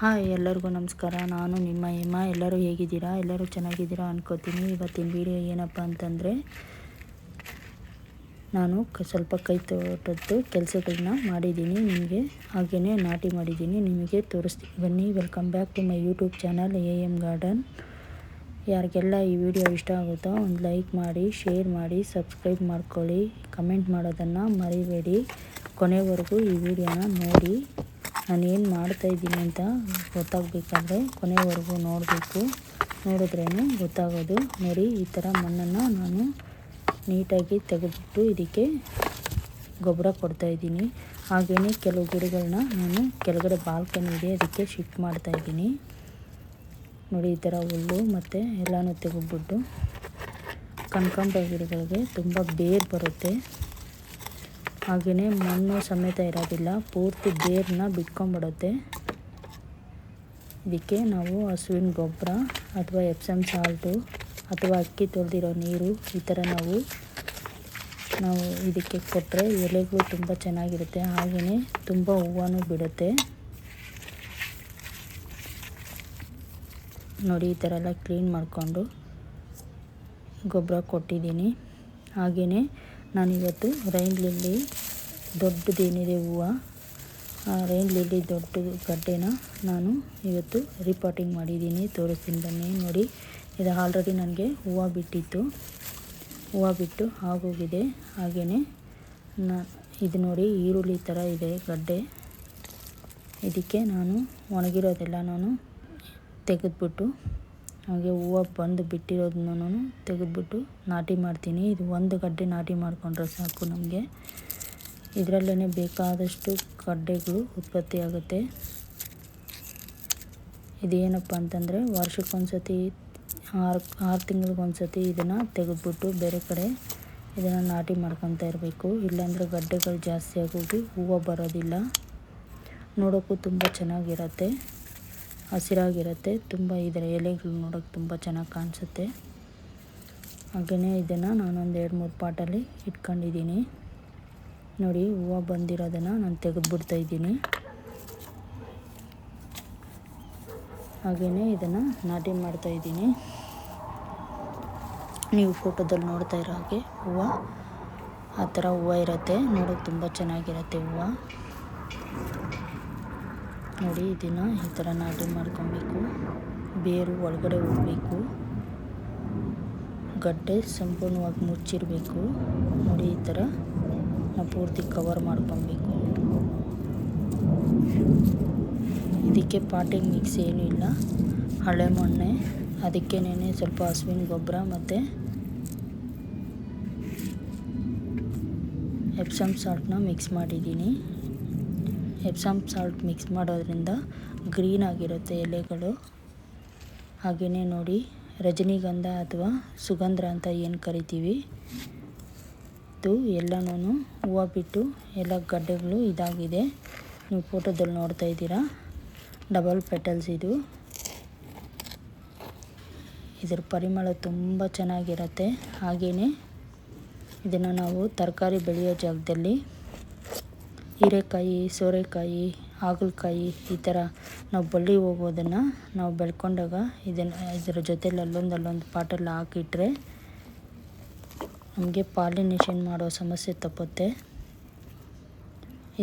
Hi, ಎಲ್ಲರಿಗೂ ನಮಸ್ಕಾರ. ನಾನು ನಿಮ್ಮ ಹೇಮ. ಎಲ್ಲರೂ ಹೇಗಿದ್ದೀರಾ? ಎಲ್ಲರೂ ಚೆನ್ನಾಗಿದ್ದೀರಾ ಅನ್ಕೋತೀನಿ. ಇವತ್ತಿನ ವಿಡಿಯೋ ಏನಪ್ಪ ಅಂತಂದರೆ, ನಾನು ಸ್ವಲ್ಪ ಕೈ ತೋಟದ್ದು ಕೆಲಸಗಳನ್ನ ಮಾಡಿದ್ದೀನಿ ನಿಮಗೆ, ಹಾಗೆಯೇ ನಾಟಿ ಮಾಡಿದ್ದೀನಿ, ನಿಮಗೆ ತೋರಿಸ್ತೀನಿ ಬನ್ನಿ. Welcome back to my YouTube channel AM garden. ಯಾರಿಗೆಲ್ಲ ಈ ವಿಡಿಯೋ ಇಷ್ಟ ಆಗುತ್ತೋ ಒಂದು ಲೈಕ್ ಮಾಡಿ, ಶೇರ್ ಮಾಡಿ, ಸಬ್ಸ್ಕ್ರೈಬ್ ಮಾಡ್ಕೊಳ್ಳಿ, ಕಮೆಂಟ್ ಮಾಡೋದನ್ನು ಮರಿಬೇಡಿ. ಕೊನೆವರೆಗೂ ಈ ವಿಡಿಯೋನ ನೋಡಿ. ನಾನು ಏನು ಮಾಡ್ತಾಯಿದ್ದೀನಿ ಅಂತ ಗೊತ್ತಾಗಬೇಕಾದ್ರೆ ಕೊನೆವರೆಗೂ ನೋಡಬೇಕು. ನೋಡಿದ್ರೇ ಗೊತ್ತಾಗೋದು. ನೋಡಿ, ಈ ಥರ ಮಣ್ಣನ್ನು ನಾನು ನೀಟಾಗಿ ತೆಗೆದುಬಿಟ್ಟು ಇದಕ್ಕೆ ಗೊಬ್ಬರ ಕೊಡ್ತಾಯಿದ್ದೀನಿ. ಹಾಗೆಯೇ ಕೆಲವು ಗಿಡಗಳನ್ನ ನಾನು ಕೆಳಗಡೆ ಬಾಲ್ಕನಿ ಇದೆ, ಅದಕ್ಕೆ ಶಿಫ್ಟ್ ಮಾಡ್ತಾಯಿದ್ದೀನಿ. ನೋಡಿ, ಈ ಥರ ಹುಲ್ಲು ಮತ್ತು ಎಲ್ಲನೂ ತೆಗೆದುಬಿಟ್ಟು ಕನಕಾಂಬರ ಗಿಡಗಳಿಗೆ ತುಂಬ ಬೇರು ಬರುತ್ತೆ. ಹಾಗೆಯೇ ಮಣ್ಣು ಸಮೇತ ಇರೋದಿಲ್ಲ, ಪೂರ್ತಿ ಬೇರನ್ನ ಬಿಟ್ಕೊಂಡ್ಬಿಡುತ್ತೆ. ಇದಕ್ಕೆ ನಾವು ಹಸುವಿನ ಗೊಬ್ಬರ ಅಥವಾ ಎಪ್ಸಮ್ ಸಾಲ್ಟು ಅಥವಾ ಅಕ್ಕಿ ತೊಳೆದಿರೋ ನೀರು ಈ ಥರ ನಾವು ಇದಕ್ಕೆ ಕೊಟ್ಟರೆ ಎಲೆಗಳು ತುಂಬ ಚೆನ್ನಾಗಿರುತ್ತೆ. ಹಾಗೆಯೇ ತುಂಬ ಹೂವೂ ಬಿಡುತ್ತೆ. ನೋಡಿ, ಈ ಥರ ಎಲ್ಲ ಕ್ಲೀನ್ ಮಾಡಿಕೊಂಡು ಗೊಬ್ಬರ ಕೊಟ್ಟಿದ್ದೀನಿ. ಹಾಗೆಯೇ ನಾನಿವತ್ತು ರೈನ್ ಲಿಲ್ಲಿ ದೊಡ್ಡದೇನಿದೆ ಹೂವು, ಆ ರೈನ್ ಲಿಲ್ಲಿ ದೊಡ್ಡ ಗಡ್ಡೆನ ನಾನು ಇವತ್ತು ರಿಪಾಟಿಂಗ್ ಮಾಡಿದ್ದೀನಿ. ತೋರಿಸ್ತೀನಿ ಬನ್ನಿ. ನೋಡಿ, ಇದು ಆಲ್ರೆಡಿ ನನಗೆ ಹೂವು ಬಿಟ್ಟಿತ್ತು, ಹೂವು ಬಿಟ್ಟು ಆಗೋಗಿದೆ. ಹಾಗೆಯೇ ಇದು ನೋಡಿ, ಈರುಳ್ಳಿ ಥರ ಇದೆ ಗಡ್ಡೆ. ಇದಕ್ಕೆ ನಾನು ಒಣಗಿರೋದೆಲ್ಲ ನಾನು ತೆಗೆದ್ಬಿಟ್ಟು ಹಾಗೆ ಹೂವು ಬಂದು ಬಿಟ್ಟಿರೋದನ್ನು ತೆಗೆದ್ಬಿಟ್ಟು ನಾಟಿ ಮಾಡ್ತೀನಿ. ಇದು ಒಂದು ಗಡ್ಡೆ ನಾಟಿ ಮಾಡಿಕೊಂಡ್ರೆ ಸಾಕು ನಮಗೆ. ಇದರಲ್ಲೇ ಬೇಕಾದಷ್ಟು ಗಡ್ಡೆಗಳು ಉತ್ಪತ್ತಿ ಆಗುತ್ತೆ. ಇದೇನಪ್ಪ ಅಂತಂದರೆ ವರ್ಷಕ್ಕೊಂದ್ಸತಿ 6 ತಿಂಗಳಿಗೊಂದ್ಸತಿ ಇದನ್ನು ತೆಗೆದ್ಬಿಟ್ಟು ಬೇರೆ ಕಡೆ ಇದನ್ನು ನಾಟಿ ಮಾಡ್ಕೊತಾ ಇರಬೇಕು. ಇಲ್ಲಾಂದರೆ ಗಡ್ಡೆಗಳು ಜಾಸ್ತಿ ಆಗೋಗಿ ಹೂವು ಬರೋದಿಲ್ಲ. ನೋಡೋಕ್ಕೂ ತುಂಬ ಚೆನ್ನಾಗಿರುತ್ತೆ, ಹಸಿರಾಗಿರುತ್ತೆ. ತುಂಬ ಇದರ ಎಲೆಗಳು ನೋಡೋಕ್ಕೆ ತುಂಬ ಚೆನ್ನಾಗಿ ಕಾಣಿಸುತ್ತೆ. ಹಾಗೆಯೇ ಇದನ್ನು ನಾನೊಂದು 2-3 ಪಾಟಲ್ಲಿ ಇಟ್ಕೊಂಡಿದ್ದೀನಿ. ನೋಡಿ, ಹೂವು ಬಂದಿರೋದನ್ನು ನಾನು ತೆಗೆದುಬಿಡ್ತಾಯಿದ್ದೀನಿ. ಹಾಗೆಯೇ ಇದನ್ನು ನಾಟಿ ಮಾಡ್ತಾಯಿದ್ದೀನಿ. ನೀವು ಫೋಟೋದಲ್ಲಿ ನೋಡ್ತಾ ಇರೋ ಹಾಗೆ ಹೂವು ಆ ಥರ ಹೂವು ಇರುತ್ತೆ. ನೋಡೋಕ್ಕೆ ತುಂಬ ಚೆನ್ನಾಗಿರುತ್ತೆ ಹೂವು. ನೋಡಿ, ಇದನ್ನು ಈ ಥರ ನಾಟಿ ಮಾಡ್ಕೊಬೇಕು. ಬೇರು ಒಳಗಡೆ ಹೋಗಬೇಕು, ಗಡ್ಡೆ ಸಂಪೂರ್ಣವಾಗಿ ಮುಚ್ಚಿರಬೇಕು. ನೋಡಿ, ಈ ಥರ ನಾವು ಪೂರ್ತಿ ಕವರ್ ಮಾಡ್ಕೊಬೇಕು. ಇದಕ್ಕೆ ಪಾಟಿಂಗ್ ಮಿಕ್ಸ್ ಏನೂ ಇಲ್ಲ, ಹಳೆ ಮಣ್ಣೆ. ಅದಕ್ಕೇನೆ ಸ್ವಲ್ಪ ಹಸುವಿನ ಗೊಬ್ಬರ ಮತ್ತು ಎಪ್ಸಮ್ ಸಾಲ್ಟನ್ನ ಮಿಕ್ಸ್ ಮಾಡಿದ್ದೀನಿ. ಎಪ್ಸಮ್ ಸಾಲ್ಟ್ ಮಿಕ್ಸ್ ಮಾಡೋದ್ರಿಂದ ಗ್ರೀನ್ ಆಗಿರುತ್ತೆ ಎಲೆಗಳು. ಹಾಗೆಯೇ ನೋಡಿ, ರಜನಿಗಂಧ ಅಥವಾ ಸುಗಂಧ ಅಂತ ಏನು ಕರಿತೀವಿ, ಇದು ಎಲ್ಲನೂ ಹೂವು ಬಿಟ್ಟು ಎಲ್ಲ ಗಡ್ಡೆಗಳು ಇದಾಗಿದೆ. ನೀವು ಫೋಟೋದಲ್ಲಿ ನೋಡ್ತಾ ಇದ್ದೀರಾ, ಡಬಲ್ ಪೆಟಲ್ಸ್ ಇದು. ಇದರ ಪರಿಮಳ ತುಂಬ ಚೆನ್ನಾಗಿರುತ್ತೆ. ಹಾಗೆಯೇ ಇದನ್ನು ನಾವು ತರಕಾರಿ ಬೆಳೆಯೋ ಜಾಗದಲ್ಲಿ ಹೀರೆಕಾಯಿ, ಸೋರೆಕಾಯಿ, ಹಾಗಲಕಾಯಿ ಈ ಥರ ನಾವು ಬಳ್ಳಿ ಹೋಗೋದನ್ನು ನಾವು ಬೆಳ್ಕೊಂಡಾಗ ಇದರ ಜೊತೆಲಿ ಅಲ್ಲೊಂದು ಪಾಟಲ್ಲಿ ಹಾಕಿಟ್ರೆ ನಮಗೆ ಪಾಲಿನೇಷನ್ ಮಾಡೋ ಸಮಸ್ಯೆ ತಪ್ಪುತ್ತೆ.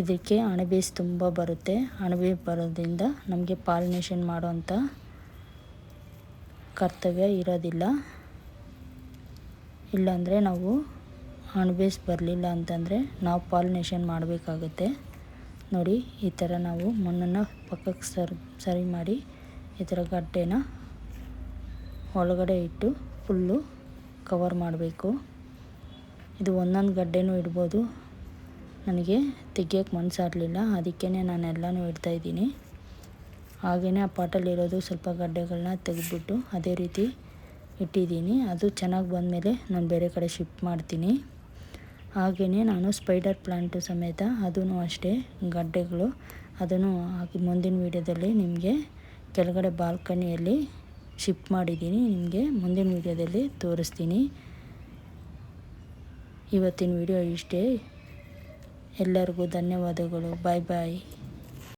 ಇದಕ್ಕೆ ಅಣಬೆ ತುಂಬ ಬರುತ್ತೆ. ಅಣಬೆ ಬರೋದ್ರಿಂದ ನಮಗೆ ಪಾಲಿನೇಷನ್ ಮಾಡೋಂಥ ಕರ್ತವ್ಯ ಇರೋದಿಲ್ಲ. ಇಲ್ಲಾಂದರೆ ನಾವು ಅಣಬೆಸ್ ಬರಲಿಲ್ಲ ಅಂತಂದರೆ ನಾವು ಪಾಲಿನೇಷನ್ ಮಾಡಬೇಕಾಗುತ್ತೆ. ನೋಡಿ, ಈ ಥರ ನಾವು ಮಣ್ಣನ್ನು ಪಕ್ಕಕ್ಕೆ ಸರಿ ಮಾಡಿ ಈ ಥರ ಗಡ್ಡೆನ ಒಳಗಡೆ ಇಟ್ಟು ಫುಲ್ಲು ಕವರ್ ಮಾಡಬೇಕು. ಇದು ಒಂದೊಂದು ಗಡ್ಡೆನೂ ಇಡ್ಬೋದು. ನನಗೆ ತೆಗಿಯೋಕ್ಕೆ ಮನಸ್ಸಾಗಲಿಲ್ಲ, ಅದಕ್ಕೇ ನಾನು ಎಲ್ಲನೂ ಇಡ್ತಾಯಿದ್ದೀನಿ. ಹಾಗೆಯೇ ಆ ಪಾಟಲ್ಲಿರೋದು ಸ್ವಲ್ಪ ಗಡ್ಡೆಗಳನ್ನ ತೆಗೆದುಬಿಟ್ಟು ಅದೇ ರೀತಿ ಇಟ್ಟಿದ್ದೀನಿ. ಅದು ಚೆನ್ನಾಗಿ ಬಂದಮೇಲೆ ನಾನು ಬೇರೆ ಕಡೆ ಶಿಫ್ಟ್ ಮಾಡ್ತೀನಿ. ಹಾಗೆಯೇ ನಾನು ಸ್ಪೈಡರ್ ಪ್ಲ್ಯಾಂಟು ಸಮೇತ ಅದೂ ಅಷ್ಟೇ ಗಡ್ಡೆಗಳು, ಅದನ್ನು ಮುಂದಿನ ವೀಡಿಯೋದಲ್ಲಿ ನಿಮಗೆ ಕೆಳಗಡೆ ಬಾಲ್ಕನಿಯಲ್ಲಿ ಶಿಫ್ಟ್ ಮಾಡಿದ್ದೀನಿ. ನಿಮಗೆ ಮುಂದಿನ ವೀಡಿಯೋದಲ್ಲಿ ತೋರಿಸ್ತೀನಿ. ಇವತ್ತಿನ ವಿಡಿಯೋ ಇಷ್ಟೇ. ಎಲ್ಲರಿಗೂ ಧನ್ಯವಾದಗಳು. ಬಾಯ್ ಬಾಯ್.